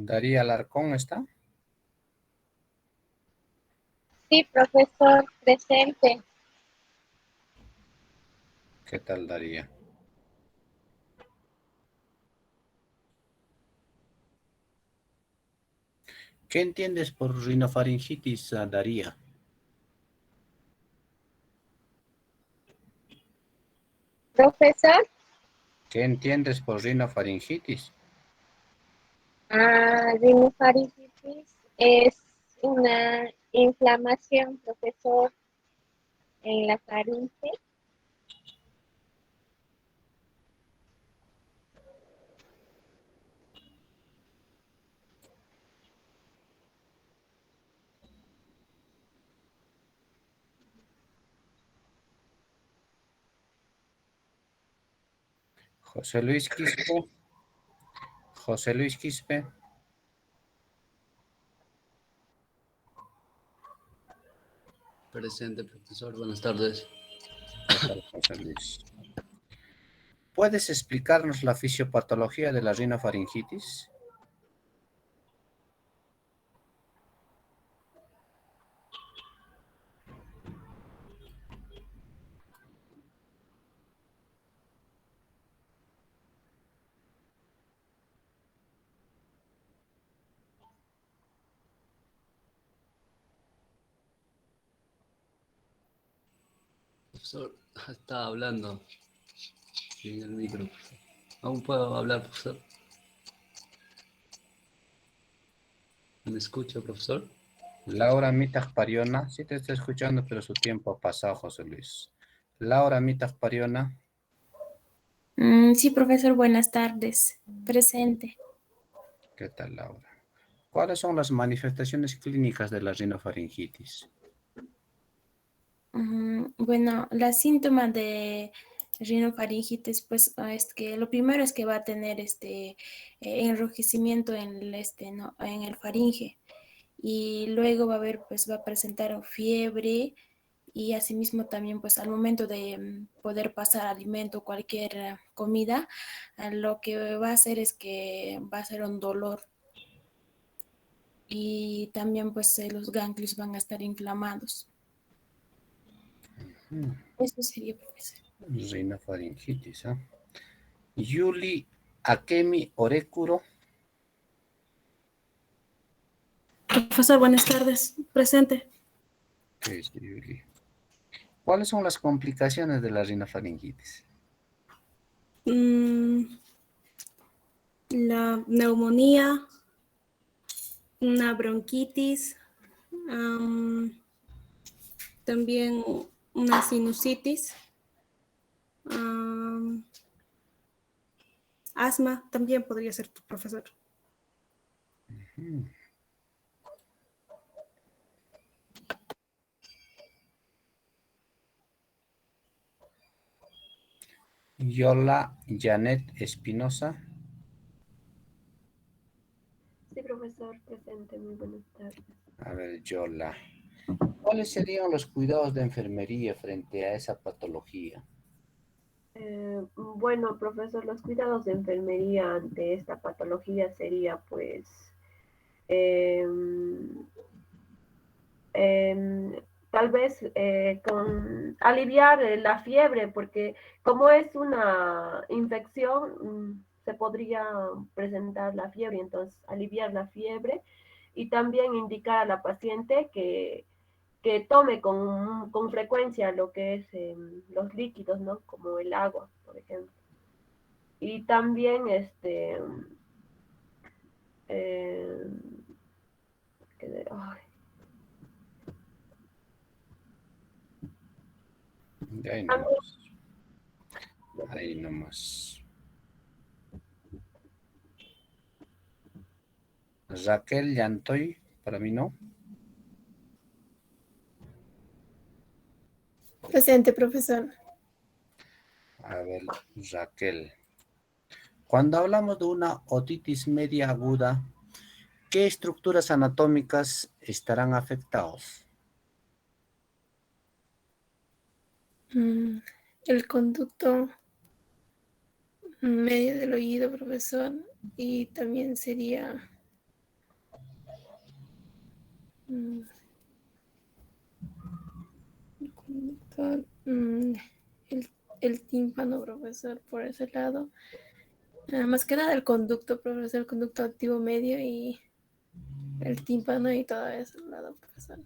Daría Alarcón está. Sí, profesor, presente. ¿Qué tal, Daría? ¿Qué entiendes por rinofaringitis, Daría? Profesor, ¿Qué entiendes por rinofaringitis? rinofaringitis es una inflamación, profesor, en la faringe. José Luis Quispe. José Luis Quispe. Presente, profesor. Buenas tardes. ¿Qué tal, José Luis? ¿Puedes explicarnos la fisiopatología de la rinofaringitis? Profesor, estaba hablando sin el micro. ¿Aún puedo hablar, profesor? ¿Me escucha, profesor? Laura Mitag Pariona. Sí te estoy escuchando, pero su tiempo ha pasado, José Luis. Laura Mitag Pariona. Sí, profesor, buenas tardes. Presente. ¿Qué tal, Laura? ¿Cuáles son las manifestaciones clínicas de la rinofaringitis? Bueno, la síntoma de rinofaringitis, pues, es que lo primero es que va a tener enrojecimiento en ¿no? En el faringe. Y luego va a haber, pues, va a presentar fiebre y asimismo también, pues, al momento de poder pasar alimento o cualquier comida, lo que va a hacer es que va a ser un dolor. Y también, pues, los ganglios van a estar inflamados. Eso sería, profesor. Rinofaringitis, ¿ah? Yuli Akemi Orekuro. Profesor, buenas tardes. Presente. ¿Qué es Yuli? ¿Cuáles son las complicaciones de la rinofaringitis? Mm, la neumonía, una bronquitis, también una sinusitis, asma, también podría ser tu profesor. Yola Janet Espinosa. Sí, profesor, presente. Muy buenas tardes. A ver, Yola. ¿Cuáles serían los cuidados de enfermería frente a esa patología? Bueno, profesor, los cuidados de enfermería ante esta patología sería, pues, em, em, tal vez con aliviar la fiebre, porque como es una infección, se podría presentar la fiebre, entonces aliviar la fiebre y también indicar a la paciente que tome con frecuencia lo que es los líquidos, ¿no? Como el agua, por ejemplo. Y también eh, ay, De ahí también, nomás. Ahí nomás. Raquel Llantoy, para mí no. Presente, profesor. A ver, Raquel. Cuando hablamos de una otitis media aguda, ¿qué estructuras anatómicas estarán afectados? El conducto medio del oído, profesor, y también sería El conductor, el tímpano, profesor, por ese lado. Más que nada el conducto, profesor, el conducto activo medio y el tímpano y todo ese lado, profesor.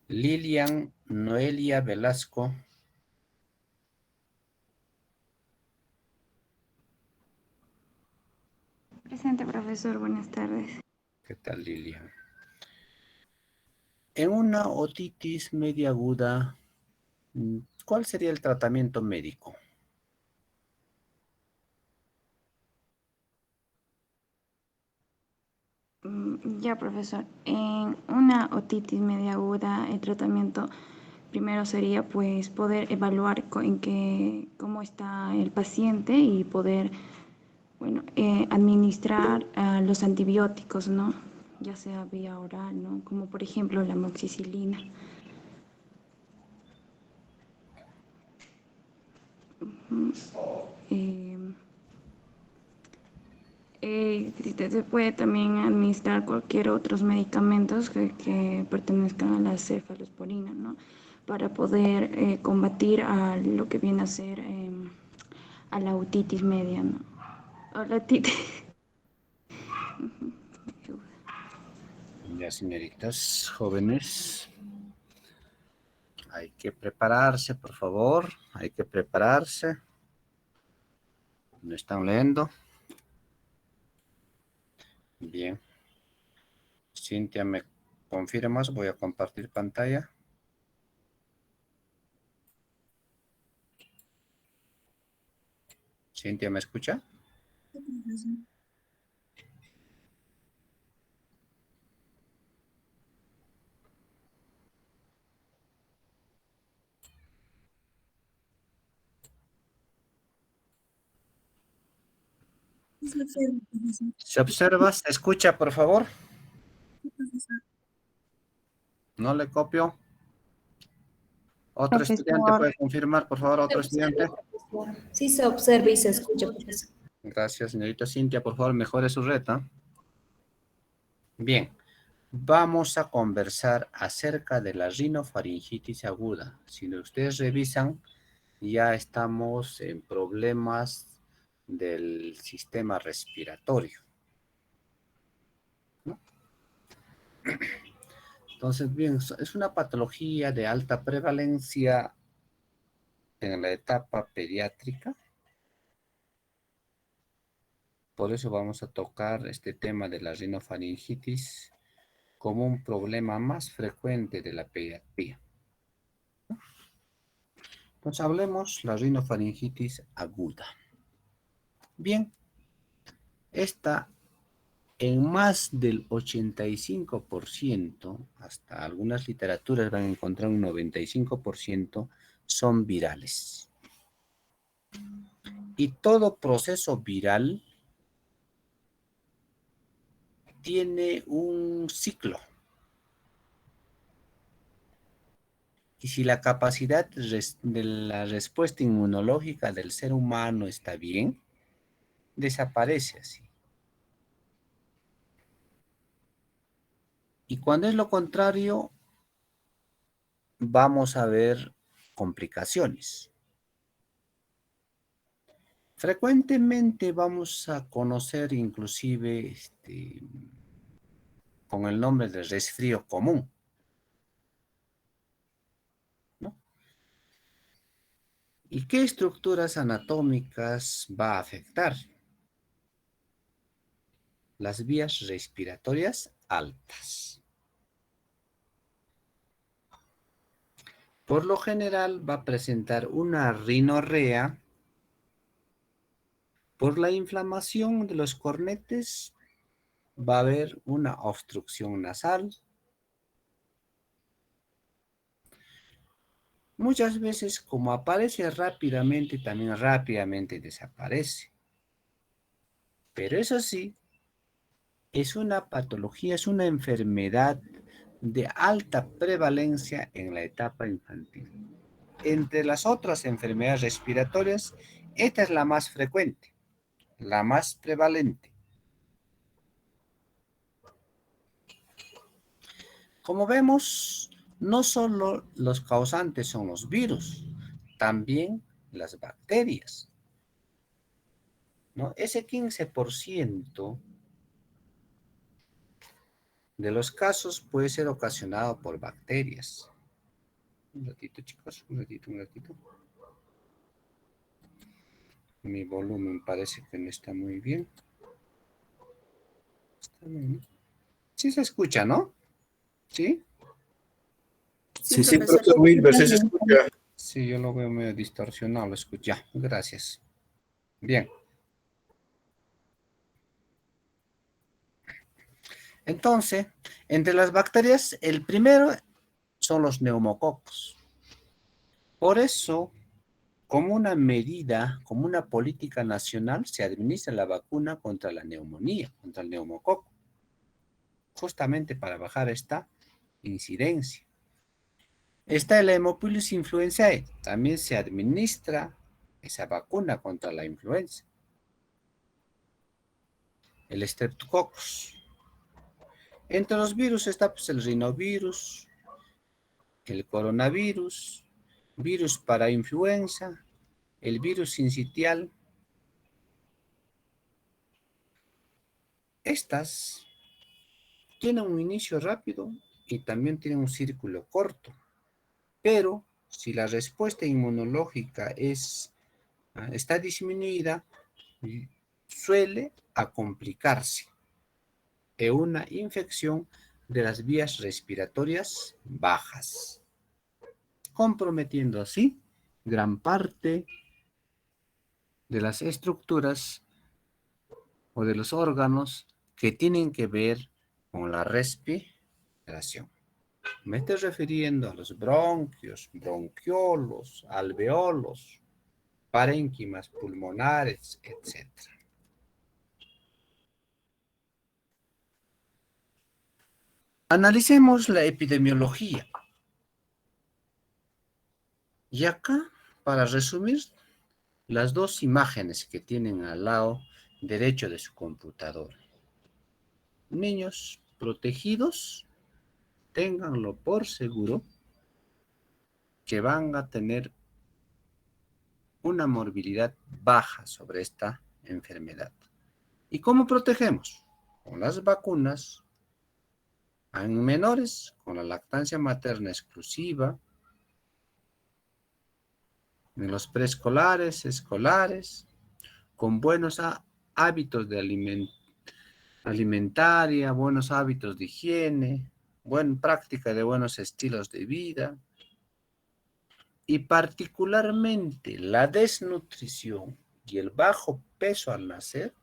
Lilian Noelia Velasco. Presente, profesor. Buenas tardes. ¿Qué tal, Lilian? En una otitis media aguda, ¿cuál sería el tratamiento médico? Ya, profesor. En una otitis media aguda, el tratamiento primero sería pues poder evaluar cómo está el paciente y poder, bueno, administrar los antibióticos, ¿no? Ya sea vía oral, ¿no? Como por ejemplo la amoxicilina. Se puede también administrar cualquier otros medicamentos que pertenezcan a la cefalosporina, ¿no? Para poder combatir a lo que viene a ser a la otitis media, ¿no? O la otitis. Ya, señoritas jóvenes, hay que prepararse, por favor. Hay que prepararse. ¿Me están leyendo? Bien. Cintia, ¿me confirmas? Voy a compartir pantalla. Cintia, ¿me escucha? ¿Se observa? ¿Se escucha, por favor? No le copio. Otro estudiante puede confirmar, por favor, otro estudiante. Sí se observa y se escucha, profesor. Gracias, señorita Cintia. Por favor, mejore su reta. Bien, vamos a conversar acerca de la rinofaringitis aguda. Si ustedes revisan, ya estamos en problemas del sistema respiratorio, ¿no? Entonces, bien, es una patología de alta prevalencia en la etapa pediátrica. Por eso vamos a tocar este tema de la rinofaringitis como un problema más frecuente de la pediatría. Entonces, hablemos de la rinofaringitis aguda. Bien, esta en más del 85%, hasta algunas literaturas van a encontrar un 95%, son virales. Y todo proceso viral tiene un ciclo. Y si la capacidad de la respuesta inmunológica del ser humano está bien, desaparece así. Y cuando es lo contrario, vamos a ver complicaciones. Frecuentemente vamos a conocer inclusive con el nombre de resfrío común, ¿no? ¿Y qué estructuras anatómicas va a afectar? Las vías respiratorias altas. Por lo general va a presentar una rinorrea por la inflamación de los cornetes. Va a haber una obstrucción nasal. Muchas veces, como aparece rápidamente, también rápidamente desaparece. Pero eso sí, es una patología, es una enfermedad de alta prevalencia en la etapa infantil. Entre las otras enfermedades respiratorias, esta es la más frecuente, la más prevalente. Como vemos, no solo los causantes son los virus, también las bacterias, ¿no? Ese 15% de los casos puede ser ocasionado por bacterias. Un ratito, chicos, un ratito, un ratito. Mi volumen parece que no está muy bien. Está bien. Sí se escucha, ¿no? ¿Sí? Sí, Sí, profesor. profesor Wilber, sí se escucha. Sí, yo lo veo medio distorsionado, lo escucho. Ya, gracias. Bien. Entonces, entre las bacterias, el primero son los neumococos. Por eso, como una medida, como una política nacional, se administra la vacuna contra la neumonía, contra el neumococo, justamente para bajar esta incidencia. Está el Haemophilus influenzae, también se administra esa vacuna contra la influenza. El Streptococcus. Entre los virus está pues, el rinovirus, el coronavirus, virus para influenza, el virus sincitial. Estas tienen un inicio rápido y también tienen un círculo corto, pero si la respuesta inmunológica está disminuida, suele a complicarse en una infección de las vías respiratorias bajas, comprometiendo así gran parte de las estructuras o de los órganos que tienen que ver con la respiración. Me estoy refiriendo a los bronquios, bronquiolos, alveolos, parénquimas pulmonares, etc. Analicemos la epidemiología. Y acá, para resumir, las dos imágenes que tienen al lado derecho de su computadora. Niños protegidos, ténganlo por seguro que van a tener una morbilidad baja sobre esta enfermedad. ¿Y cómo protegemos? Con las vacunas, en menores, con la lactancia materna exclusiva, en los preescolares, escolares, con buenos hábitos de alimentaria, buenos hábitos de higiene, buena práctica de buenos estilos de vida, y particularmente la desnutrición y el bajo peso al nacer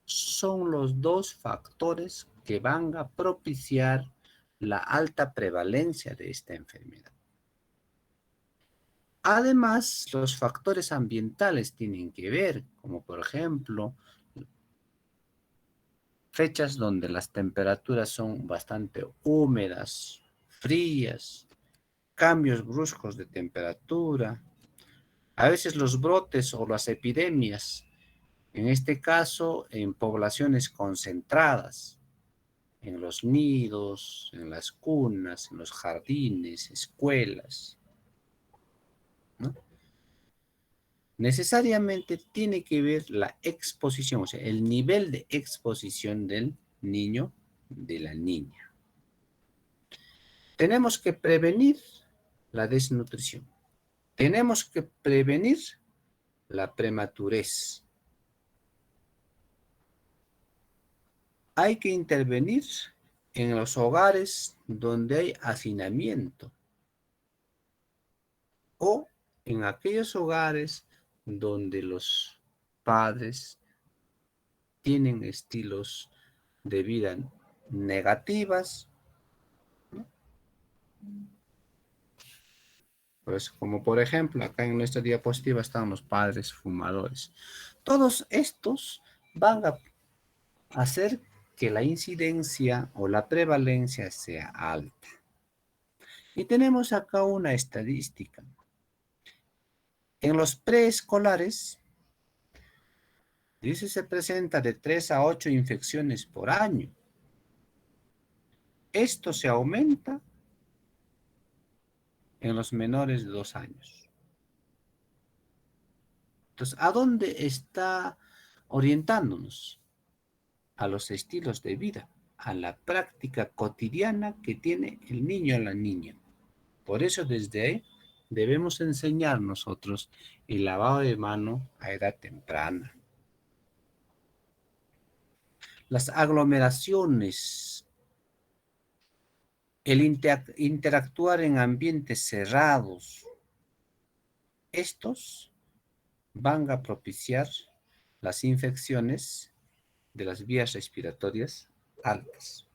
son los dos factores que van a propiciar la alta prevalencia de esta enfermedad. Además, los factores ambientales tienen que ver, como por ejemplo, fechas donde las temperaturas son bastante húmedas, frías, cambios bruscos de temperatura, a veces los brotes o las epidemias, en este caso en poblaciones concentradas, en los nidos, en las cunas, en los jardines, escuelas, ¿no? Necesariamente tiene que ver la exposición, o sea, el nivel de exposición del niño, de la niña. Tenemos que prevenir la desnutrición. Tenemos que prevenir la prematurez. Hay que intervenir en los hogares donde hay hacinamiento o en aquellos hogares donde los padres tienen estilos de vida negativas, ¿no? Pues como por ejemplo, acá en nuestra diapositiva están los padres fumadores. Todos estos van a hacer que la incidencia o la prevalencia sea alta. Y tenemos acá una estadística. En los preescolares, dice, se presenta de 3 a 8 infecciones por año. Esto se aumenta en los menores de 2 años. Entonces, ¿a dónde está orientándonos? A los estilos de vida, a la práctica cotidiana que tiene el niño o la niña. Por eso desde ahí debemos enseñar nosotros el lavado de mano a edad temprana. Las aglomeraciones, el interactuar en ambientes cerrados, estos van a propiciar las infecciones de las vías respiratorias altas.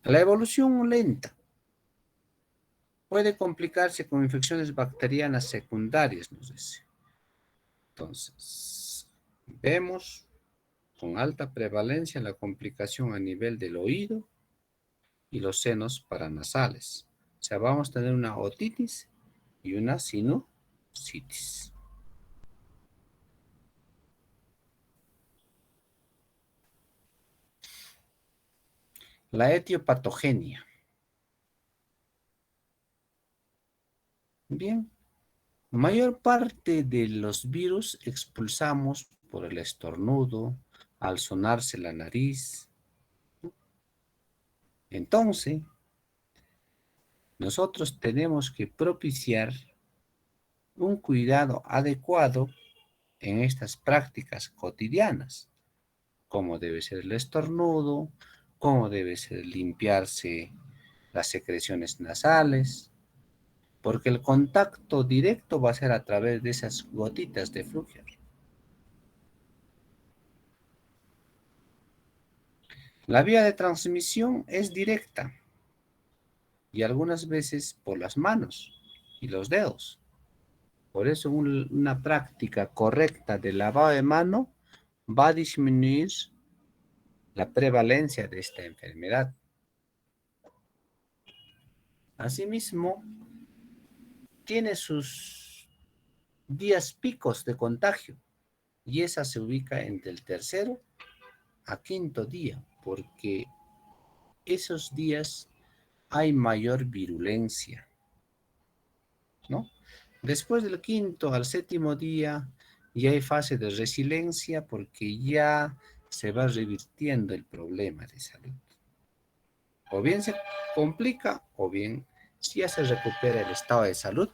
La evolución lenta puede complicarse con infecciones bacterianas secundarias, nos dice. Entonces, vemos con alta prevalencia la complicación a nivel del oído y los senos paranasales. O sea, vamos a tener una otitis y una sinusitis. La etiopatogenia. Bien, mayor parte de los virus expulsamos por el estornudo, al sonarse la nariz. Entonces, nosotros tenemos que propiciar un cuidado adecuado en estas prácticas cotidianas, como debe ser el estornudo, cómo debe ser limpiarse las secreciones nasales, porque el contacto directo va a ser a través de esas gotitas de flúor. La vía de transmisión es directa y algunas veces por las manos y los dedos. Por eso una práctica correcta de lavado de mano va a disminuir la prevalencia de esta enfermedad. Asimismo, tiene sus días picos de contagio y esa se ubica entre el 3º a 5º día, porque esos días hay mayor virulencia, ¿no? Después del 5º al 7º día ya hay fase de resiliencia porque ya se va revirtiendo el problema de salud. O bien se complica o bien si ya se recupera el estado de salud,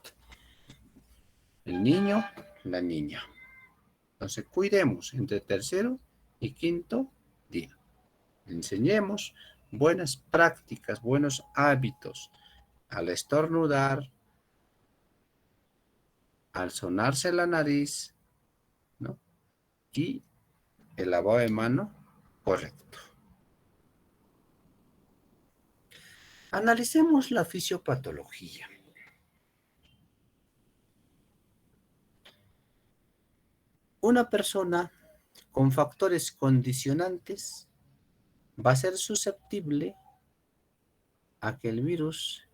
el niño, la niña. Entonces cuidemos entre 3º y 5º día. Enseñemos buenas prácticas, buenos hábitos al estornudar, al sonarse la nariz, ¿no? Y el lavado de mano correcto. Analicemos la fisiopatología. Una persona con factores condicionantes va a ser susceptible a que el virus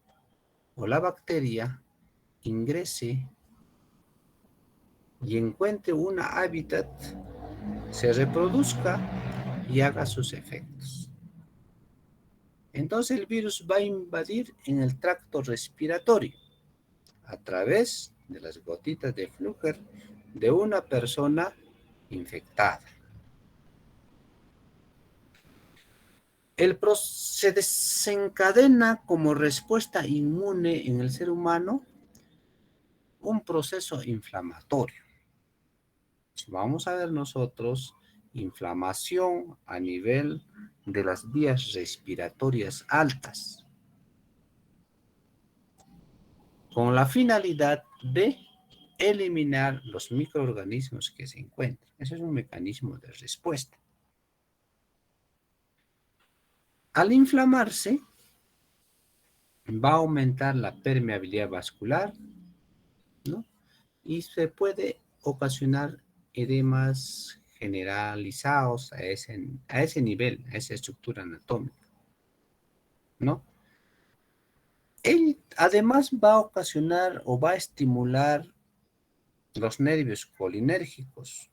o la bacteria ingrese y encuentre un hábitat, se reproduzca y haga sus efectos. Entonces el virus va a invadir en el tracto respiratorio a través de las gotitas de flúor de una persona infectada. Se desencadena como respuesta inmune en el ser humano un proceso inflamatorio. Vamos a ver nosotros inflamación a nivel de las vías respiratorias altas, con la finalidad de eliminar los microorganismos que se encuentran. Ese es un mecanismo de respuesta. Al inflamarse, va a aumentar la permeabilidad vascular, ¿no? Y se puede ocasionar edemas generalizados a ese nivel, a esa estructura anatómica, ¿no? Él además va a ocasionar o va a estimular los nervios colinérgicos,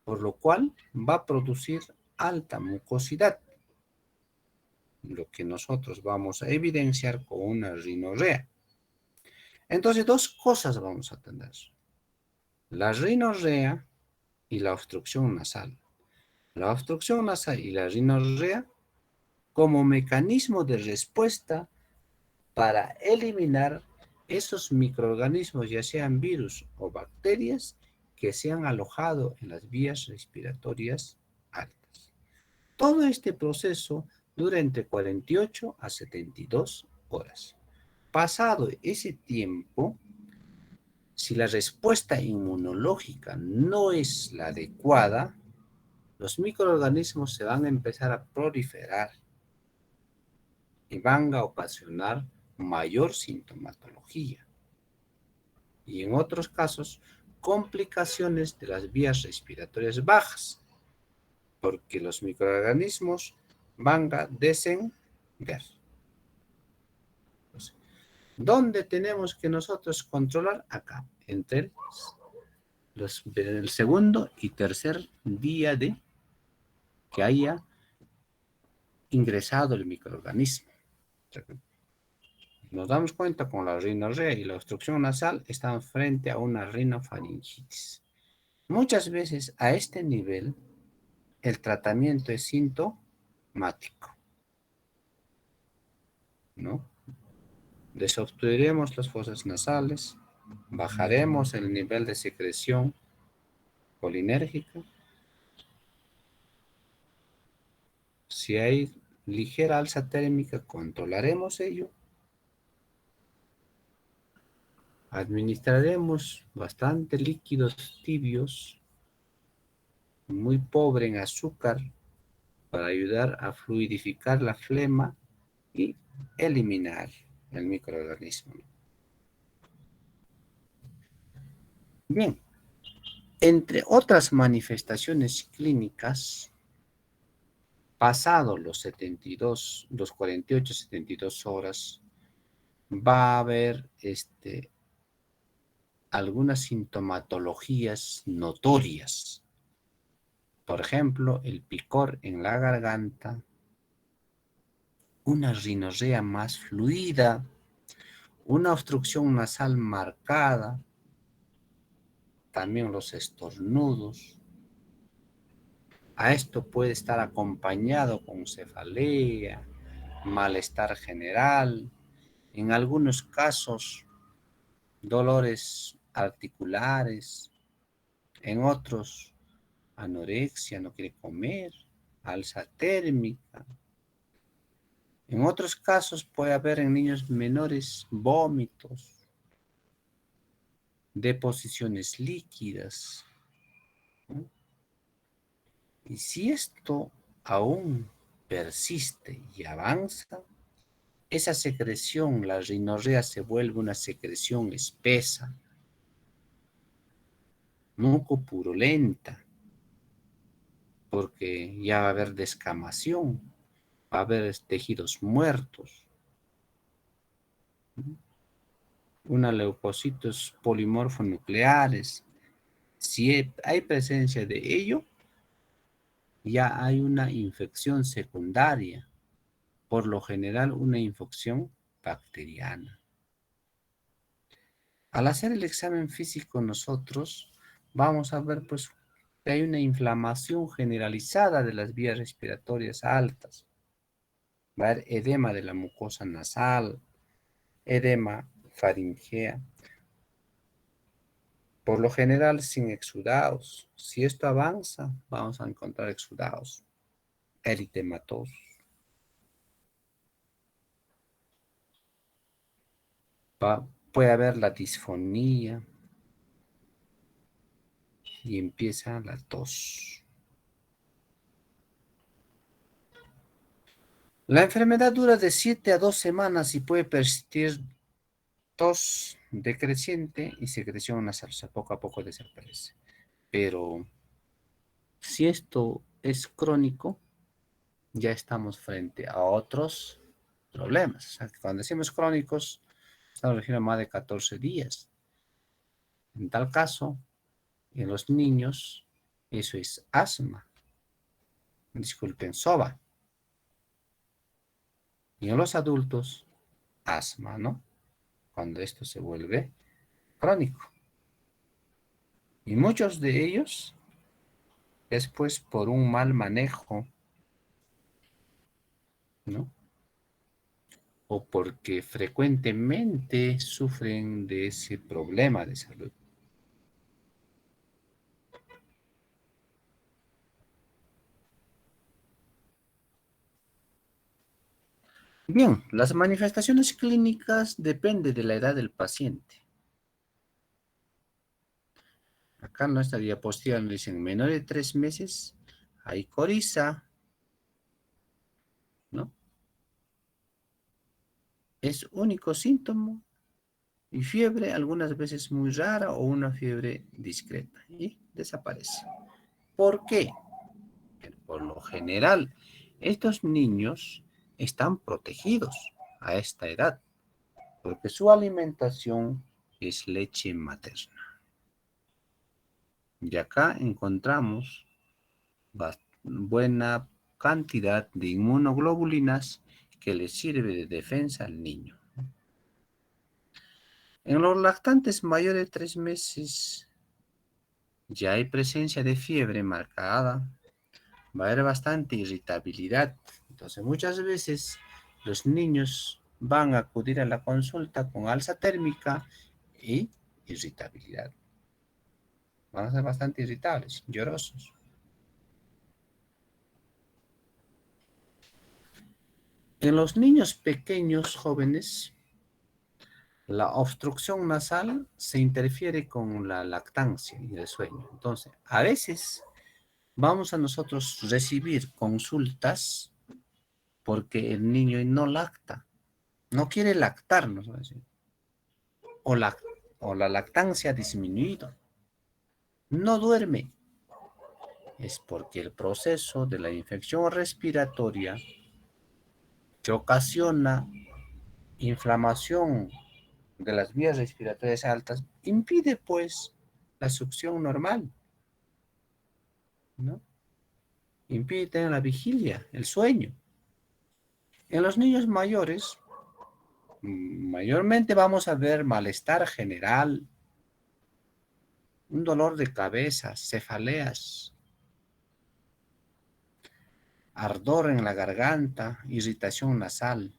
por lo cual va a producir alta mucosidad, lo que nosotros vamos a evidenciar con una rinorrea. Entonces, dos cosas vamos a tener: la rinorrea y la obstrucción nasal. La obstrucción nasal y la rinorrea como mecanismo de respuesta para eliminar esos microorganismos, ya sean virus o bacterias, que se han alojado en las vías respiratorias altas. Todo este proceso dura entre 48 a 72 horas. Pasado ese tiempo, si la respuesta inmunológica no es la adecuada, los microorganismos se van a empezar a proliferar y van a ocasionar mayor sintomatología. Y en otros casos, complicaciones de las vías respiratorias bajas, porque los microorganismos van a descender. Entonces, ¿dónde tenemos que nosotros controlar? Acá, entre el segundo y tercer día de que haya ingresado el microorganismo. Nos damos cuenta con la rinorrea y la obstrucción nasal están frente a una rinofaringitis. Muchas veces a este nivel el tratamiento es sintomático, ¿no? Desobstruiremos las fosas nasales, bajaremos el nivel de secreción colinérgica. Si hay ligera alza térmica, controlaremos ello. Administraremos bastante líquidos tibios, muy pobre en azúcar, para ayudar a fluidificar la flema y eliminar el microorganismo. Bien, entre otras manifestaciones clínicas, pasado los 48, 72 horas, va a haber algunas sintomatologías notorias. Por ejemplo, el picor en la garganta, una rinorrea más fluida, una obstrucción nasal marcada, también los estornudos. A esto puede estar acompañado con cefalea, malestar general, en algunos casos dolores articulares, en otros anorexia, no quiere comer, alza térmica. En otros casos puede haber en niños menores vómitos, deposiciones líquidas, ¿no? Y si esto aún persiste y avanza, esa secreción, la rinorrea, se vuelve una secreción espesa, mucopurulenta, porque ya va a haber descamación, va a haber tejidos muertos, una leucocitos polimorfonucleares. Si hay presencia de ello, ya hay una infección secundaria, por lo general una infección bacteriana. Al hacer el examen físico nosotros vamos a ver pues que hay una inflamación generalizada de las vías respiratorias altas. Va a haber edema de la mucosa nasal, edema faringea, por lo general sin exudados. Si esto avanza, vamos a encontrar exudados eritematosos. Puede haber la disfonía y empieza la tos. La enfermedad dura de 7 a 2 semanas y puede persistir tos decreciente y secreción nasal, o sea, poco a poco desaparece. Pero si esto es crónico, ya estamos frente a otros problemas. O sea, cuando decimos crónicos, estamos refiriendo a más de 14 días. En tal caso, en los niños, eso es asma. disculpen, SOVA. Y en los adultos, asma, ¿no? Cuando esto se vuelve crónico. Y muchos de ellos es pues por un mal manejo, ¿no? O porque frecuentemente sufren de ese problema de salud. Bien, las manifestaciones clínicas dependen de la edad del paciente. Acá en nuestra diapositiva nos dicen menor de 3 meses, hay coriza, ¿no? Es único síntoma y fiebre, algunas veces muy rara o una fiebre discreta y desaparece. ¿Por qué? Por lo general, estos niños están protegidos a esta edad porque su alimentación es leche materna. Y acá encontramos buena cantidad de inmunoglobulinas que le sirve de defensa al niño. En los lactantes mayores de 3 meses ya hay presencia de fiebre marcada, va a haber bastante irritabilidad. Entonces muchas veces los niños van a acudir a la consulta con alza térmica y irritabilidad. Van a ser bastante irritables, llorosos. En los niños pequeños, jóvenes, la obstrucción nasal se interfiere con la lactancia y el sueño. Entonces, a veces vamos a nosotros recibir consultas porque el niño no lacta, no quiere lactar, nos va a decir. O la lactancia ha disminuido. No duerme. Es porque el proceso de la infección respiratoria que ocasiona inflamación de las vías respiratorias altas impide pues la succión normal, ¿no? Impide tener la vigilia, el sueño. En los niños mayores, mayormente vamos a ver malestar general, un dolor de cabeza, cefaleas, ardor en la garganta, irritación nasal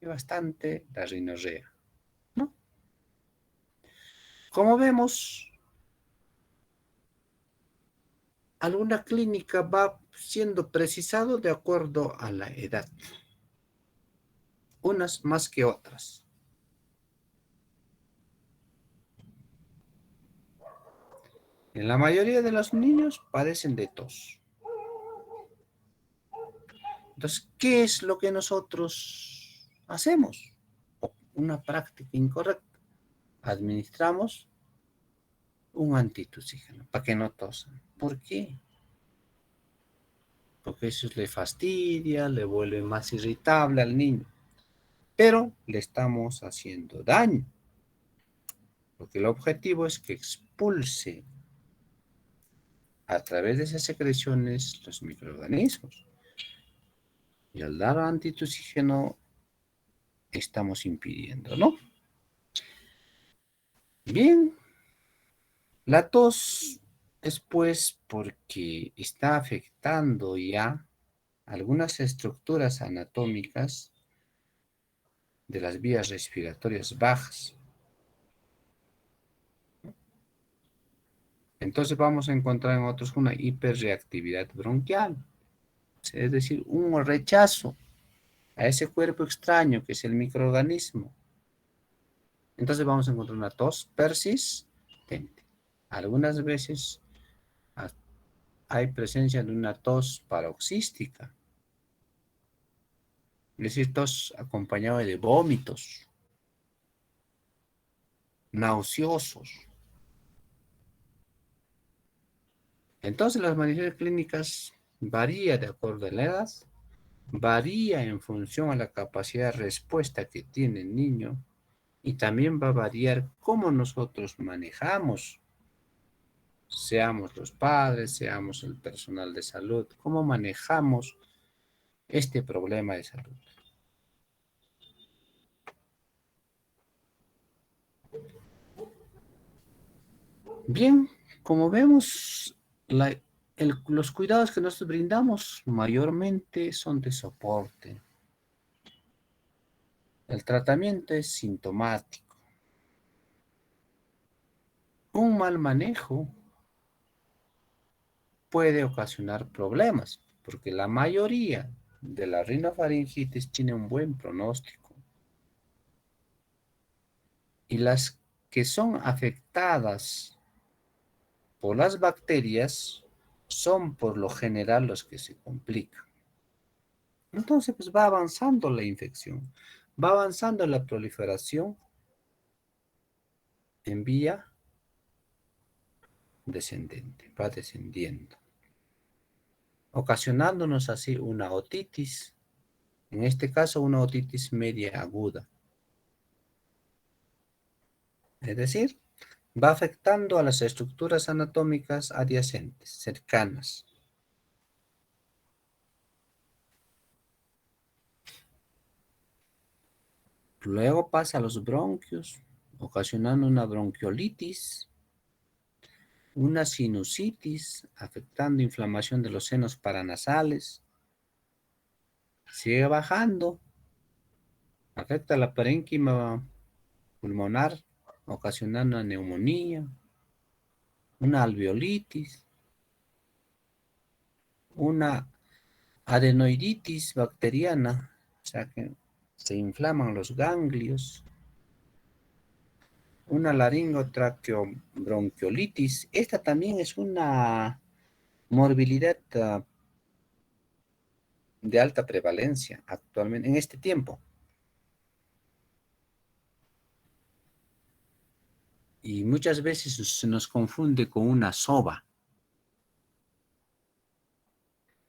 y bastante la rinorrea, ¿no? Como vemos, alguna clínica va siendo precisado de acuerdo a la edad, unas más que otras. En la mayoría de los niños padecen de tos. Entonces, ¿qué es lo que nosotros hacemos? Una práctica incorrecta. Administramos un antitusígeno para que no tosan. ¿Por qué? Porque eso le fastidia, le vuelve más irritable al niño. Pero le estamos haciendo daño. Porque el objetivo es que expulse a través de esas secreciones los microorganismos. Y al dar antitusígeno estamos impidiendo, ¿no? Bien, la tos es pues porque está afectando ya algunas estructuras anatómicas de las vías respiratorias bajas. Entonces vamos a encontrar en otros una hiperreactividad bronquial, es decir, un rechazo a ese cuerpo extraño que es el microorganismo. Entonces vamos a encontrar una tos persistente. Algunas veces hay presencia de una tos paroxística, es decir, tos acompañada de vómitos, nauseosos. Entonces las manifestaciones clínicas varían de acuerdo a la edad, varía en función a la capacidad de respuesta que tiene el niño y también va a variar cómo nosotros manejamos Seamos los padres, seamos el personal de salud, ¿cómo manejamos este problema de salud? Bien, como vemos, los cuidados que nosotros brindamos mayormente son de soporte. El tratamiento es sintomático. Un mal manejo puede ocasionar problemas, porque la mayoría de la rinofaringitis tiene un buen pronóstico. Y las que son afectadas por las bacterias son por lo general los que se complican. Entonces, pues va avanzando la infección, va avanzando la proliferación en vía descendente, va descendiendo, ocasionándonos así una otitis, en este caso una otitis media aguda. Es decir, va afectando a las estructuras anatómicas adyacentes, cercanas. Luego pasa a los bronquios, ocasionando una bronquiolitis, una sinusitis, afectando inflamación de los senos paranasales. Sigue bajando, afecta la parénquima pulmonar, ocasionando una neumonía, una alveolitis, una adenoiditis bacteriana, o sea que se inflaman los ganglios, una laringotraqueobronquiolitis. Esta también es una morbilidad de alta prevalencia actualmente en este tiempo. Y muchas veces se nos confunde con una soba.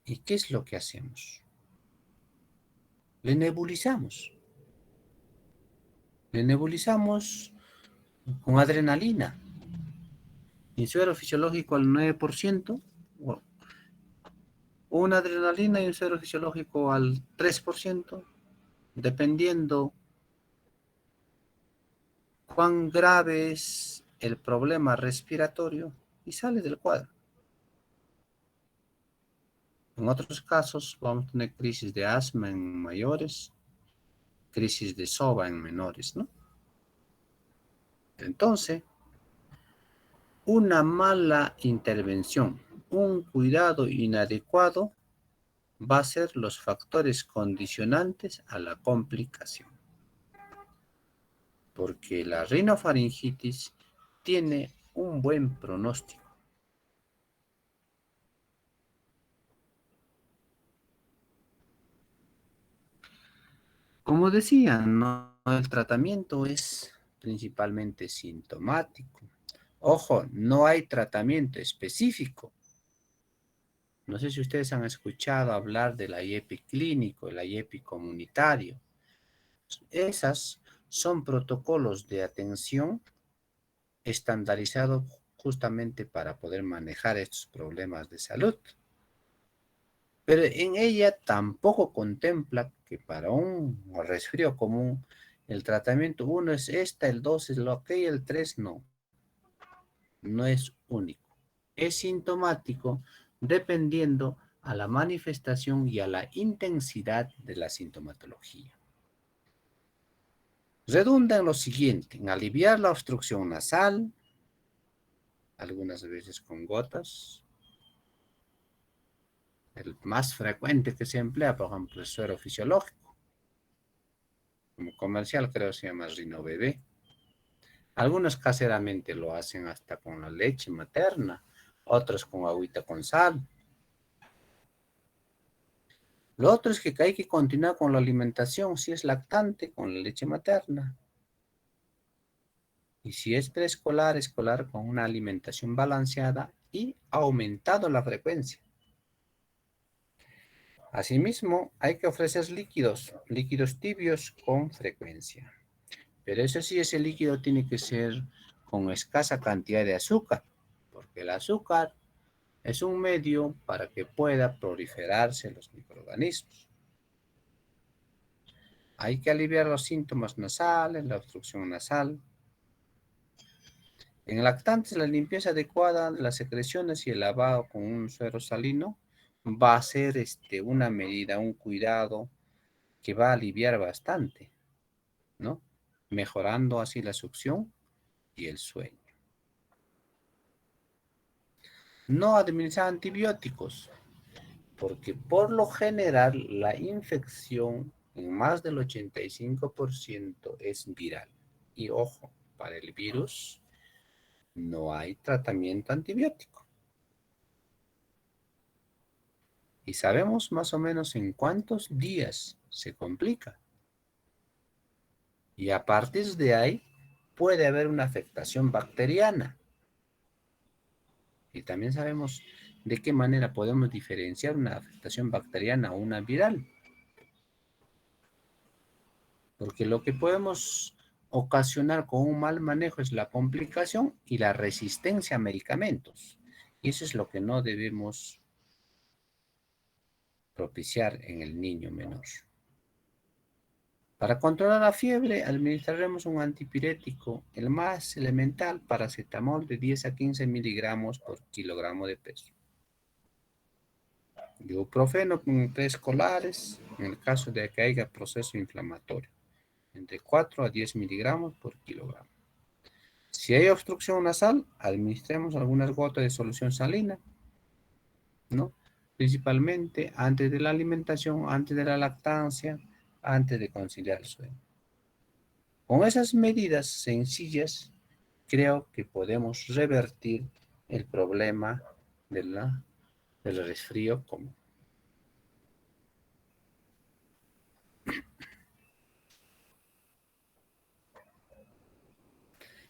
¿Y qué es lo que hacemos? Le nebulizamos. Le nebulizamos con adrenalina. En suero fisiológico al 9%, o una adrenalina y un suero fisiológico al 3%, dependiendo cuán grave es el problema respiratorio, y sale del cuadro. En otros casos vamos a tener crisis de asma en mayores, crisis de SOVA en menores, ¿no? Entonces, una mala intervención, un cuidado inadecuado va a ser los factores condicionantes a la complicación. Porque la rinofaringitis tiene un buen pronóstico. Como decía, ¿no? El tratamiento es principalmente sintomático. Ojo, no hay tratamiento específico. No sé si ustedes han escuchado hablar del IEPI clínico, el IEPI comunitario. Esas son protocolos de atención estandarizados justamente para poder manejar estos problemas de salud. Pero en ella tampoco contempla que para un resfrío común el tratamiento 1 es esta, el 2 es lo que y el 3 no. No es único. Es sintomático dependiendo a la manifestación y a la intensidad de la sintomatología. Redunda en lo siguiente, en aliviar la obstrucción nasal, algunas veces con gotas. El más frecuente que se emplea, por ejemplo, es suero fisiológico. Como comercial creo se llama Rinovebé. Algunos caseramente lo hacen hasta con la leche materna, otros con agüita con sal. Lo otro es que hay que continuar con la alimentación, si es lactante, con la leche materna. Y si es preescolar, escolar, con una alimentación balanceada y aumentado la frecuencia. Asimismo, hay que ofrecer líquidos tibios con frecuencia. Pero eso sí, ese líquido tiene que ser con escasa cantidad de azúcar, porque el azúcar es un medio para que pueda proliferarse los microorganismos. Hay que aliviar los síntomas nasales, la obstrucción nasal. En lactantes, la limpieza adecuada de las secreciones y el lavado con un suero salino va a ser una medida, un cuidado que va a aliviar bastante, ¿no? Mejorando así la succión y el sueño. No administrar antibióticos, porque por lo general la infección en más del 85% es viral. Y ojo, para el virus no hay tratamiento antibiótico. Y sabemos más o menos en cuántos días se complica. Y a partir de ahí puede haber una afectación bacteriana. Y también sabemos de qué manera podemos diferenciar una afectación bacteriana o una viral. Porque lo que podemos ocasionar con un mal manejo es la complicación y la resistencia a medicamentos. Y eso es lo que no debemos propiciar en el niño menor. Para controlar la fiebre, administraremos un antipirético, el más elemental, paracetamol de 10 a 15 miligramos por kilogramo de peso. Ibuprofeno con preescolares, en el caso de que haya proceso inflamatorio, entre 4 a 10 miligramos por kilogramo. Si hay obstrucción nasal, administremos algunas gotas de solución salina, ¿no? Principalmente antes de la alimentación, antes de la lactancia, antes de conciliar el sueño. Con esas medidas sencillas, creo que podemos revertir el problema del resfrío común.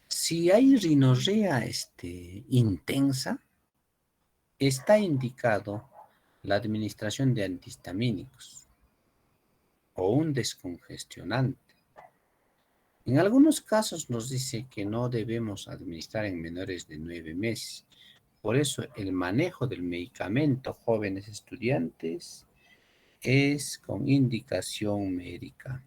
Si hay rinorrea intensa, está indicado la administración de antihistamínicos o un descongestionante. En algunos casos nos dice que no debemos administrar en menores de 9 meses. Por eso el manejo del medicamento jóvenes estudiantes es con indicación médica.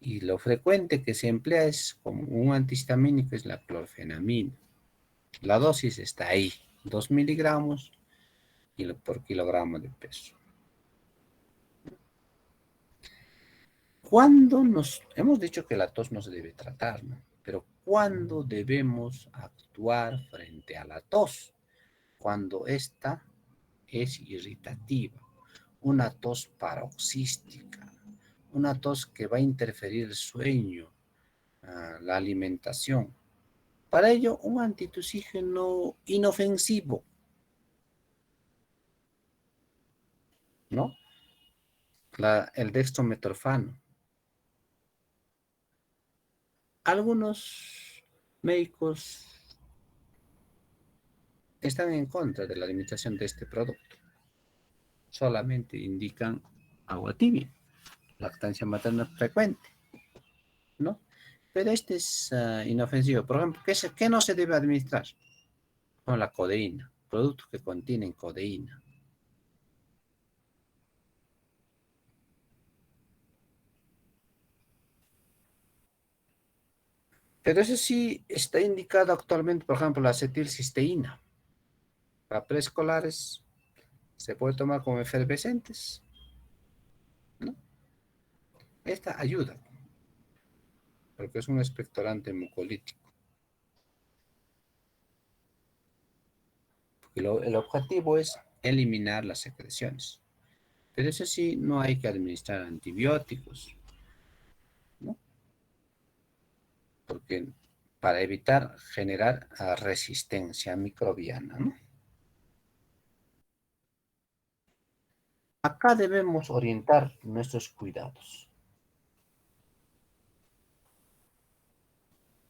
Y lo frecuente que se emplea es como un antihistamínico, es la clorfenamina. La dosis está ahí, 2 miligramos por kilogramo de peso. ¿Cuándo hemos dicho que la tos no se debe tratar, ¿no? Pero ¿cuándo debemos actuar frente a la tos? Cuando esta es irritativa, una tos paroxística, una tos que va a interferir el sueño, la alimentación. Para ello, un antitusígeno inofensivo, ¿no? El dextrometorfano. Algunos médicos están en contra de la limitación de este producto. Solamente indican agua tibia, lactancia materna frecuente, ¿no? Pero este es inofensivo. Por ejemplo, ¿qué no se debe administrar? Bueno, la codeína, productos que contienen codeína. Pero eso sí está indicado actualmente, por ejemplo, la acetilcisteína. Para preescolares se puede tomar como efervescentes, ¿no? Esta ayuda, porque es un expectorante mucolítico. El objetivo es eliminar las secreciones. Pero eso sí, no hay que administrar antibióticos, ¿no? Porque para evitar generar resistencia microbiana, ¿no? Acá debemos orientar nuestros cuidados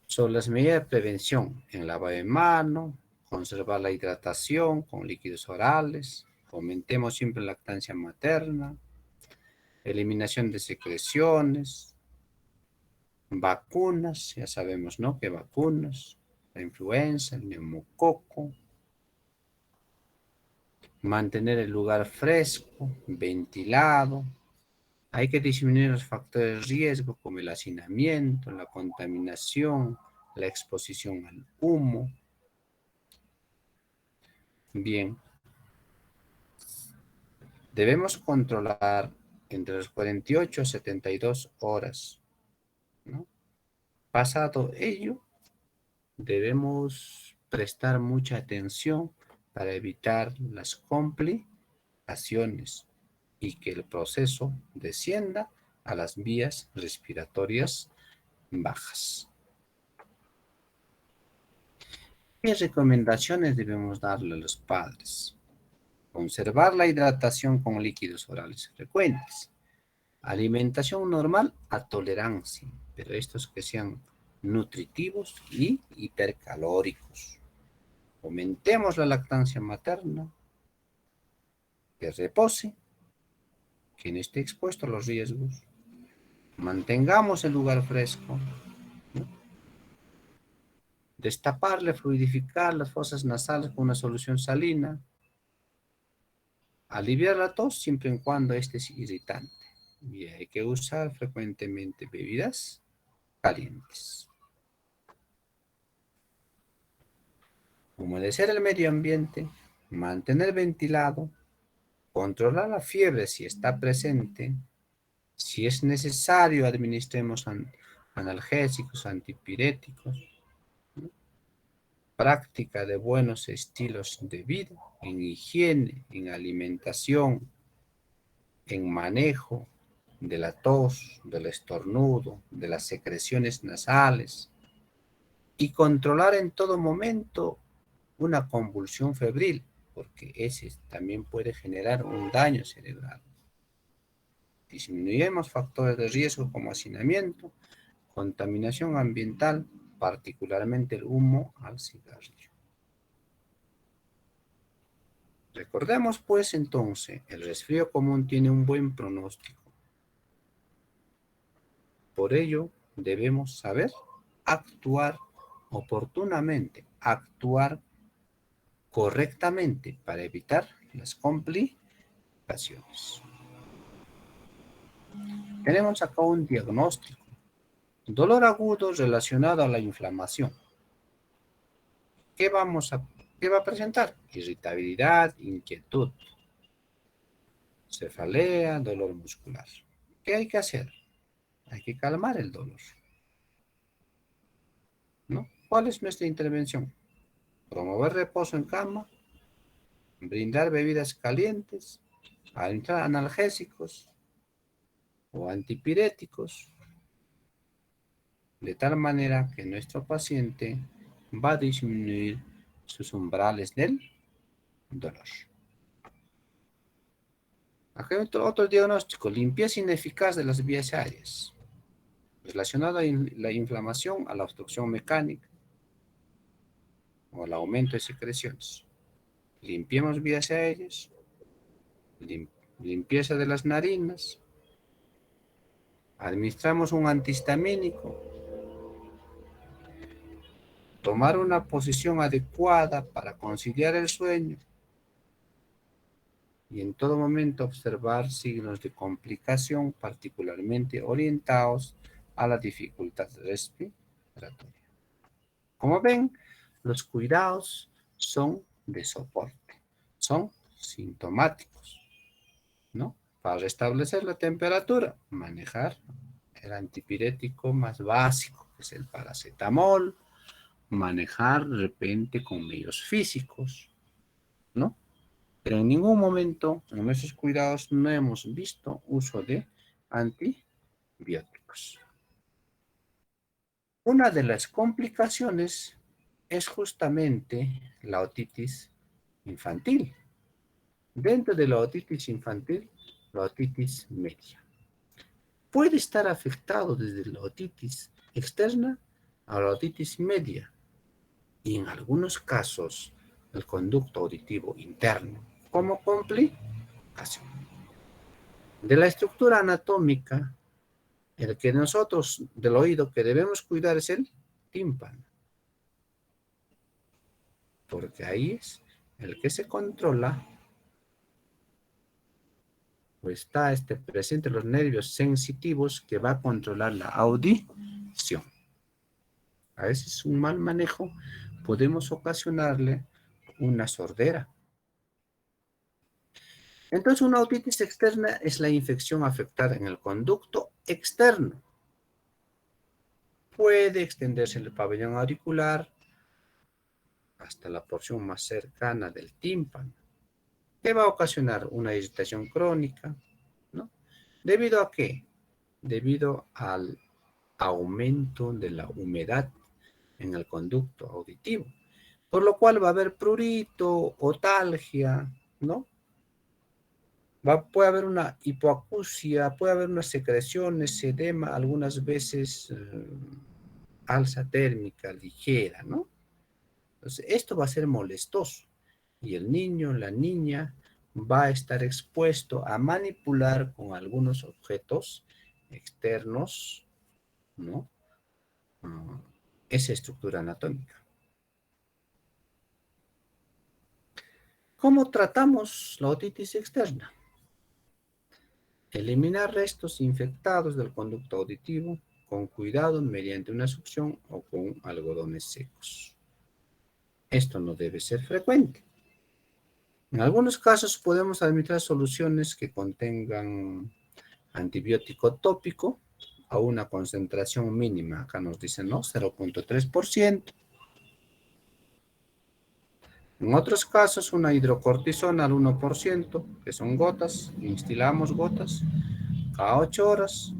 sobre las medidas de prevención en lavado de mano, conservar la hidratación con líquidos orales, fomentemos siempre lactancia materna, eliminación de secreciones, vacunas, ya sabemos, ¿no? Que vacunas, la influenza, el neumococo. Mantener el lugar fresco, ventilado. Hay que disminuir los factores de riesgo como el hacinamiento, la contaminación, la exposición al humo. Bien. Debemos controlar entre las 48 a 72 horas, ¿no? Pasado ello, debemos prestar mucha atención para evitar las complicaciones y que el proceso descienda a las vías respiratorias bajas. ¿Qué recomendaciones debemos darle a los padres? Conservar la hidratación con líquidos orales frecuentes. Alimentación normal a tolerancia, pero estos que sean nutritivos y hipercalóricos. Aumentemos la lactancia materna, que repose, que no esté expuesto a los riesgos. Mantengamos el lugar fresco, ¿no? Destaparle, fluidificar las fosas nasales con una solución salina. Aliviar la tos siempre y cuando este es irritante. Y hay que usar frecuentemente bebidas calientes. Humedecer el medio ambiente, mantener ventilado, controlar la fiebre si está presente. Si es necesario, administremos analgésicos, antipiréticos. ¿No? Práctica de buenos estilos de vida, en higiene, en alimentación, en manejo de la tos, del estornudo, de las secreciones nasales. Y controlar en todo momento una convulsión febril, porque ese también puede generar un daño cerebral. Disminuyamos factores de riesgo como hacinamiento, contaminación ambiental, particularmente el humo al cigarrillo. Recordemos pues entonces, el resfrío común tiene un buen pronóstico. Por ello, debemos saber actuar oportunamente, actuar correctamente para evitar las complicaciones. Tenemos acá un diagnóstico. Dolor agudo relacionado a la inflamación. ¿Qué va a presentar? Irritabilidad, inquietud, cefalea, dolor muscular. ¿Qué hay que hacer? Hay que calmar el dolor, ¿no? ¿Cuál es nuestra intervención? Promover reposo en cama, brindar bebidas calientes, analgésicos o antipiréticos, de tal manera que nuestro paciente va a disminuir sus umbrales del dolor. Acá hay otro diagnóstico, limpieza ineficaz de las vías aéreas, relacionada a la inflamación, a la obstrucción mecánica o al aumento de secreciones. Limpiemos vías aéreas, limpieza de las narinas, administramos un antihistamínico, tomar una posición adecuada para conciliar el sueño y en todo momento observar signos de complicación, particularmente orientados a la dificultad respiratoria. Como ven, los cuidados son de soporte, son sintomáticos, ¿no? Para restablecer la temperatura, manejar el antipirético más básico, que es el paracetamol, manejar de repente con medios físicos, ¿no? Pero en ningún momento en nuestros cuidados no hemos visto uso de antibióticos. Una de las complicaciones es justamente la otitis infantil. Dentro de la otitis infantil, la otitis media. Puede estar afectado desde la otitis externa a la otitis media y en algunos casos el conducto auditivo interno como complicación. De la estructura anatómica, el que nosotros del oído que debemos cuidar es el tímpano. porque ahí es el que se controla, pues está presente los nervios sensitivos que va a controlar la audición. A veces un mal manejo podemos ocasionarle una sordera. Entonces, una otitis externa es la infección afectada en el conducto externo. Puede extenderse en el pabellón auricular hasta la porción más cercana del tímpano, que va a ocasionar una irritación crónica, ¿no? ¿Debido a qué? Debido al aumento de la humedad en el conducto auditivo, por lo cual va a haber prurito, otalgia, ¿no? Puede haber una hipoacusia, puede haber unas secreciones, edema, algunas veces alza térmica ligera, ¿no? Entonces, esto va a ser molestoso y el niño, la niña, va a estar expuesto a manipular con algunos objetos externos, ¿no? Esa estructura anatómica. ¿Cómo tratamos la otitis externa? Eliminar restos infectados del conducto auditivo con cuidado mediante una succión o con algodones secos. Esto no debe ser frecuente. En algunos casos podemos administrar soluciones que contengan antibiótico tópico a una concentración mínima. Acá nos dicen, ¿no? 0.3%. En otros casos, una hidrocortisona al 1%, que son gotas, instilamos gotas cada 8 horas.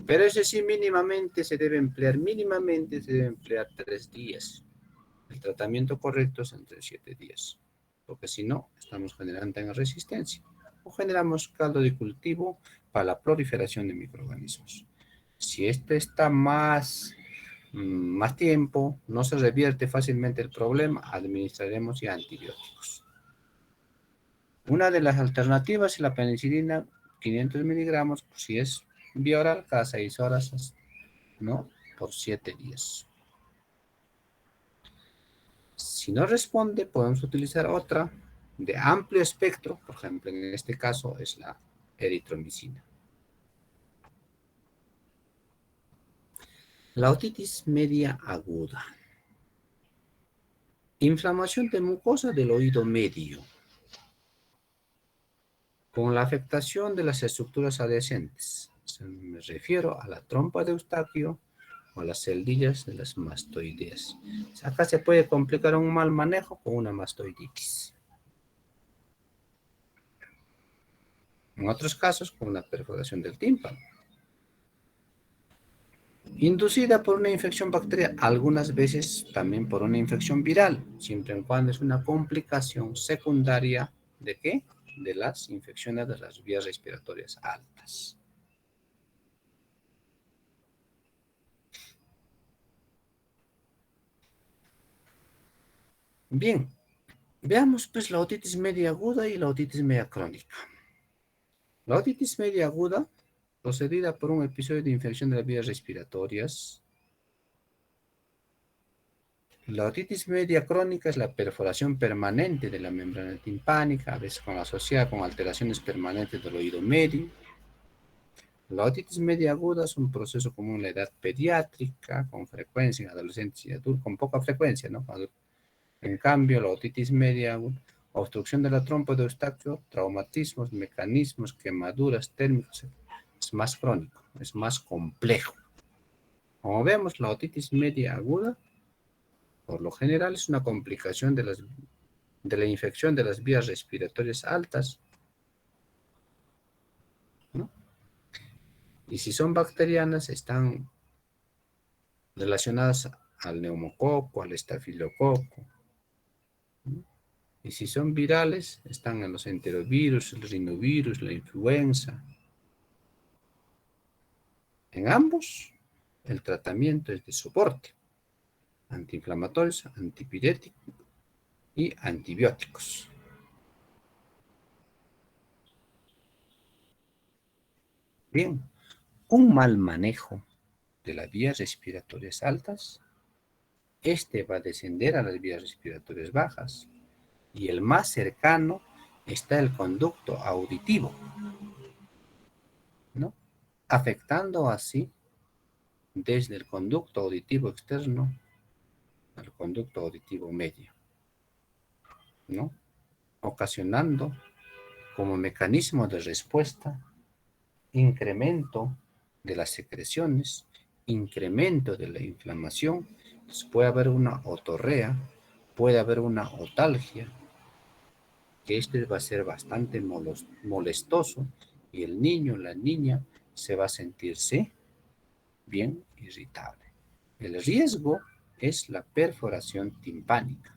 Pero ese sí mínimamente se debe emplear 3 días. El tratamiento correcto es entre 7 días. Porque si no, estamos generando en resistencia. O generamos caldo de cultivo para la proliferación de microorganismos. Si este está más tiempo, no se revierte fácilmente el problema, administraremos ya antibióticos. Una de las alternativas es la penicilina, 500 miligramos, si es vía oral, cada 6 horas, ¿no? Por 7 días. Si no responde, podemos utilizar otra de amplio espectro, por ejemplo, en este caso es la eritromicina. La otitis media aguda. Inflamación de mucosa del oído medio, con la afectación de las estructuras adyacentes. Me refiero a la trompa de Eustaquio o a las celdillas de las mastoideas. Acá se puede complicar un mal manejo con una mastoiditis. En otros casos, con una perforación del tímpano. Inducida por una infección bacteriana, algunas veces también por una infección viral, siempre y cuando es una complicación secundaria ¿de qué? De las infecciones de las vías respiratorias altas. Bien, veamos pues la otitis media aguda y la otitis media crónica. La otitis media aguda, procedida por un episodio de infección de las vías respiratorias. La otitis media crónica es la perforación permanente de la membrana timpánica, a veces asociada con alteraciones permanentes del oído medio. La otitis media aguda es un proceso común en la edad pediátrica, con frecuencia en adolescentes y adultos, con poca frecuencia, ¿no? En cambio, la otitis media aguda, obstrucción de la trompa de Eustaquio, traumatismos, mecanismos, quemaduras térmicas, es más crónico, es más complejo. Como vemos, la otitis media aguda, por lo general, es una complicación de la infección de las vías respiratorias altas, ¿no? Y si son bacterianas, están relacionadas al neumococo, al estafilococo, ¿no? Y si son virales, están en los enterovirus, el rinovirus, la influenza. En ambos, el tratamiento es de soporte, antiinflamatorios, antipiréticos y antibióticos. Bien, un mal manejo de las vías respiratorias altas Este va a descender a las vías respiratorias bajas. Y el más cercano está el conducto auditivo, ¿no? Afectando así desde el conducto auditivo externo al conducto auditivo medio, ¿no? Ocasionando como mecanismo de respuesta incremento de las secreciones, incremento de la inflamación. Entonces puede haber una otorrea, puede haber una otalgia, que este va a ser bastante molestoso y el niño, la niña, se va a sentirse bien irritable. El riesgo es la perforación timpánica,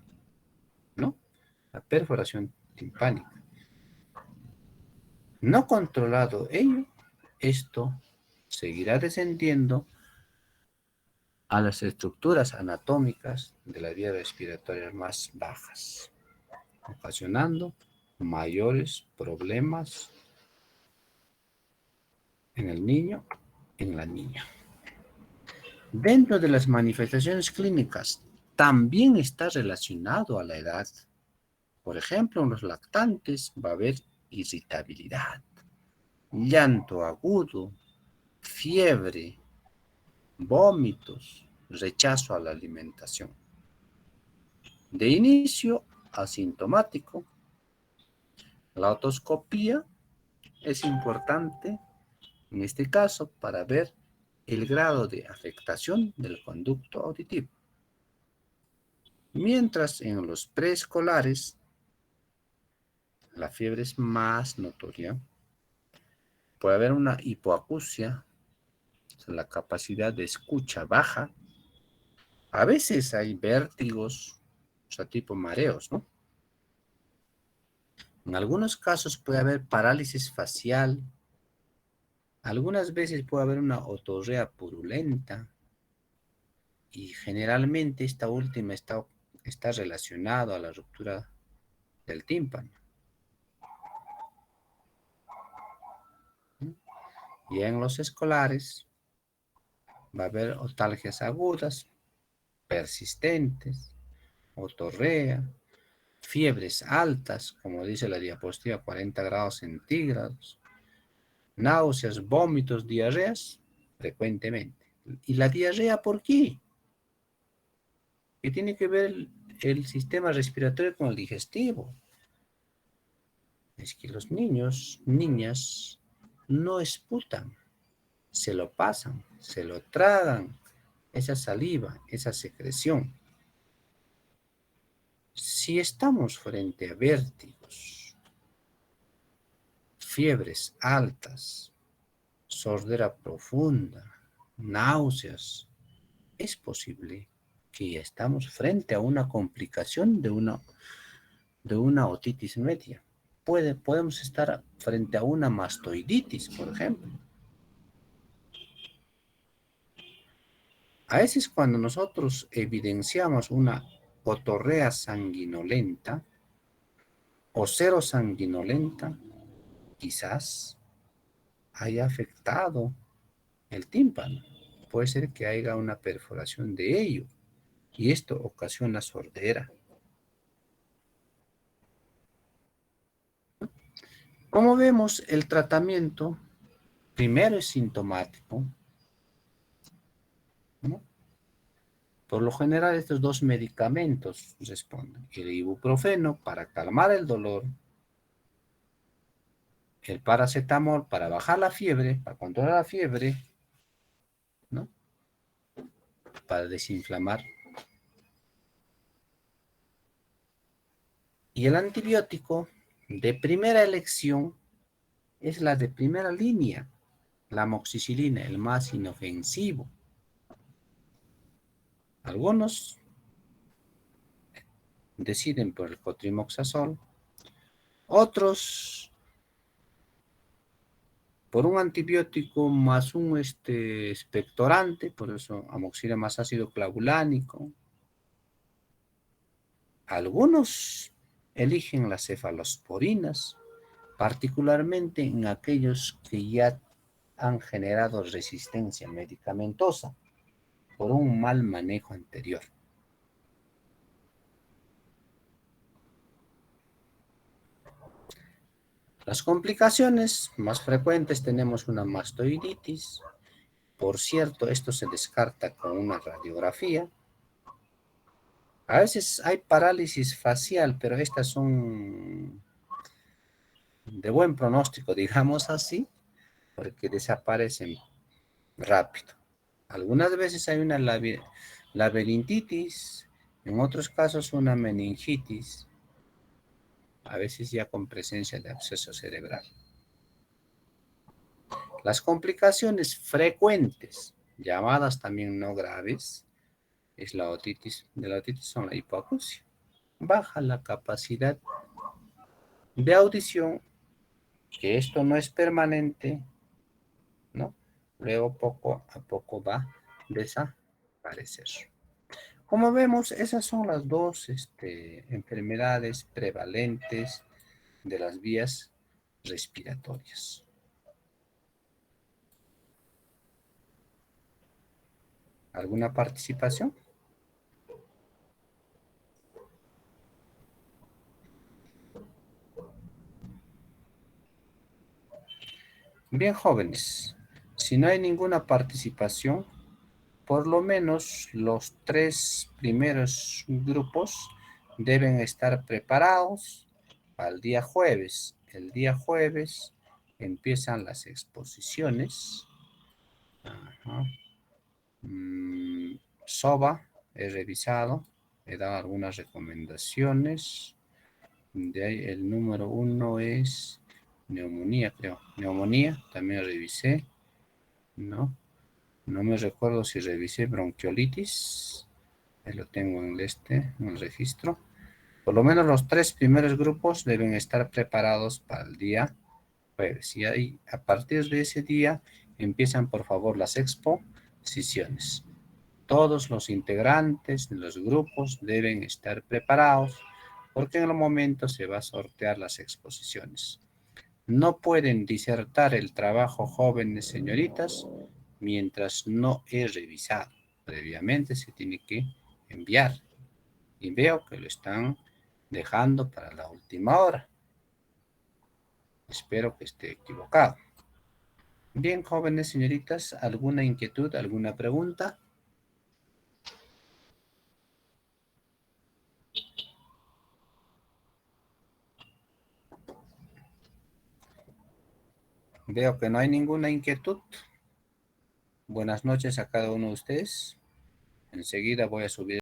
¿no? La perforación timpánica. No controlado ello, esto seguirá descendiendo a las estructuras anatómicas de las vías respiratorias más bajas, ocasionando mayores problemas en el niño, en la niña. Dentro de las manifestaciones clínicas, también está relacionado a la edad. Por ejemplo, en los lactantes va a haber irritabilidad, llanto agudo, fiebre, vómitos, rechazo a la alimentación. De inicio asintomático, la otoscopía es importante en este caso para ver el grado de afectación del conducto auditivo. Mientras en los preescolares la fiebre es más notoria, puede haber una hipoacusia, o sea, la capacidad de escucha baja. A veces hay vértigos, o sea, tipo mareos, ¿no? En algunos casos puede haber parálisis facial. Algunas veces puede haber una otorrea purulenta. Y generalmente esta última está relacionada a la ruptura del tímpano. Y en los escolares va a haber otalgias agudas, persistentes, otorrea, fiebres altas, como dice la diapositiva, 40 grados centígrados, náuseas, vómitos, diarreas, frecuentemente. ¿Y la diarrea por qué? ¿Qué tiene que ver el sistema respiratorio con el digestivo? Es que los niños, niñas, no esputan, se lo pasan, se lo tragan, esa saliva, esa secreción. Si estamos frente a vértigos, fiebres altas, sordera profunda, náuseas, es posible que ya estamos frente a una complicación de una otitis media. Podemos estar frente a una mastoiditis, por ejemplo. A veces cuando nosotros evidenciamos una otorrea sanguinolenta o serosanguinolenta, quizás haya afectado el tímpano. Puede ser que haya una perforación de ello y esto ocasiona sordera. Como vemos, el tratamiento primero es sintomático, ¿no? Por lo general, estos dos medicamentos responden. El ibuprofeno para calmar el dolor, el paracetamol para bajar la fiebre, para controlar la fiebre, ¿no? Para desinflamar. Y el antibiótico de primera elección es la de primera línea, la amoxicilina, el más inofensivo. Algunos deciden por el cotrimoxazol, otros por un antibiótico más un expectorante, por eso amoxicilina más ácido clavulánico. Algunos eligen las cefalosporinas, particularmente en aquellos que ya han generado resistencia medicamentosa por un mal manejo anterior. Las complicaciones más frecuentes tenemos una mastoiditis. Por cierto, esto se descarta con una radiografía. A veces hay parálisis facial, pero estas son de buen pronóstico, digamos así, porque desaparecen rápido. Algunas veces hay una laberintitis, en otros casos una meningitis, a veces ya con presencia de absceso cerebral. Las complicaciones frecuentes, llamadas también no graves, es la otitis. De la otitis son la hipoacusia. Baja la capacidad de audición, que esto no es permanente, ¿no? Luego poco a poco va a desaparecer. Como vemos, esas son las dos enfermedades prevalentes de las vías respiratorias. ¿Alguna participación? Bien, jóvenes, si no hay ninguna participación, por lo menos los 3 primeros grupos deben estar preparados para el día jueves. El día jueves empiezan las exposiciones. Ajá. SOBA, he revisado, he dado algunas recomendaciones. De ahí el número 1 es neumonía, creo. Neumonía, también revisé, ¿no? No me recuerdo si revisé bronquiolitis. Ahí lo tengo en el registro. Por lo menos los 3 primeros grupos deben estar preparados para el día jueves. Y ahí, a partir de ese día, empiezan por favor las exposiciones. Todos los integrantes de los grupos deben estar preparados porque en el momento se va a sortear las exposiciones. No pueden disertar el trabajo, jóvenes señoritas, mientras no he revisado. Previamente se tiene que enviar. Y veo que lo están dejando para la última hora. Espero que esté equivocado. Bien, jóvenes señoritas, ¿alguna inquietud, alguna pregunta? Veo que no hay ninguna inquietud. Buenas noches a cada uno de ustedes. Enseguida voy a subir